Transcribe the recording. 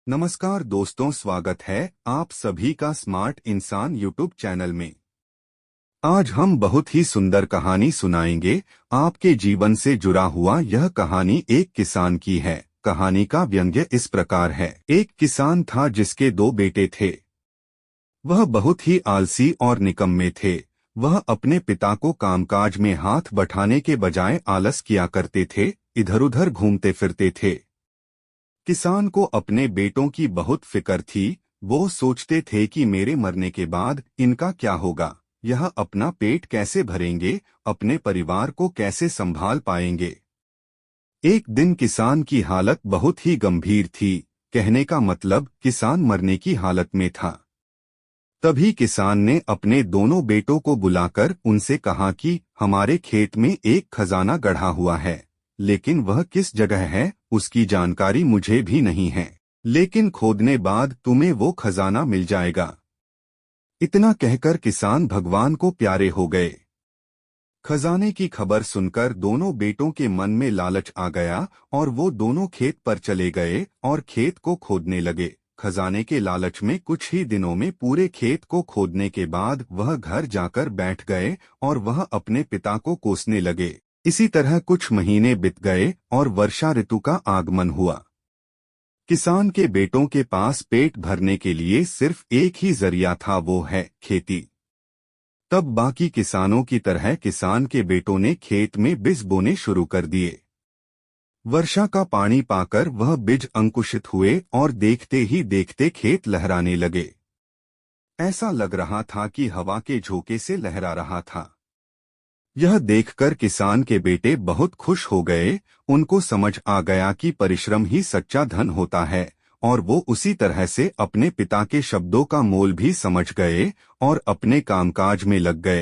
नमस्कार दोस्तों, स्वागत है आप सभी का स्मार्ट इंसान यूट्यूब चैनल में। आज हम बहुत ही सुंदर कहानी सुनाएंगे। आपके जीवन से जुड़ा हुआ यह कहानी एक किसान की है। कहानी का व्यंग्य इस प्रकार है। एक किसान था जिसके 2 बेटे थे। वह बहुत ही आलसी और निकम्मे थे। वह अपने पिता को कामकाज में हाथ बटाने के बजाय आलस किया करते थे, इधर उधर घूमते फिरते थे। किसान को अपने बेटों की बहुत फिक्र थी। वो सोचते थे कि मेरे मरने के बाद इनका क्या होगा, यह अपना पेट कैसे भरेंगे, अपने परिवार को कैसे संभाल पाएंगे। एक दिन किसान की हालत बहुत ही गंभीर थी। कहने का मतलब किसान मरने की हालत में था। तभी किसान ने अपने दोनों बेटों को बुलाकर उनसे कहा कि हमारे खेत में एक खजाना गढ़ा हुआ है, लेकिन वह किस जगह है उसकी जानकारी मुझे भी नहीं है, लेकिन खोदने बाद तुम्हें वो खजाना मिल जाएगा। इतना कहकर किसान भगवान को प्यारे हो गए। खजाने की खबर सुनकर दोनों बेटों के मन में लालच आ गया और वो दोनों खेत पर चले गए और खेत को खोदने लगे। खजाने के लालच में कुछ ही दिनों में पूरे खेत को खोदने के बाद वह घर जाकर बैठ गए और वह अपने पिता को कोसने लगे। इसी तरह कुछ महीने बीत गए और वर्षा ऋतु का आगमन हुआ। किसान के बेटों के पास पेट भरने के लिए सिर्फ एक ही जरिया था, वो है खेती। तब बाकी किसानों की तरह किसान के बेटों ने खेत में बीज बोने शुरू कर दिए। वर्षा का पानी पाकर वह बीज अंकुशित हुए और देखते ही देखते खेत लहराने लगे। ऐसा लग रहा था कि हवा के झोंके से लहरा रहा था। यह देखकर किसान के बेटे बहुत खुश हो गए। उनको समझ आ गया कि परिश्रम ही सच्चा धन होता है, और वो उसी तरह से अपने पिता के शब्दों का मोल भी समझ गए और अपने कामकाज में लग गए।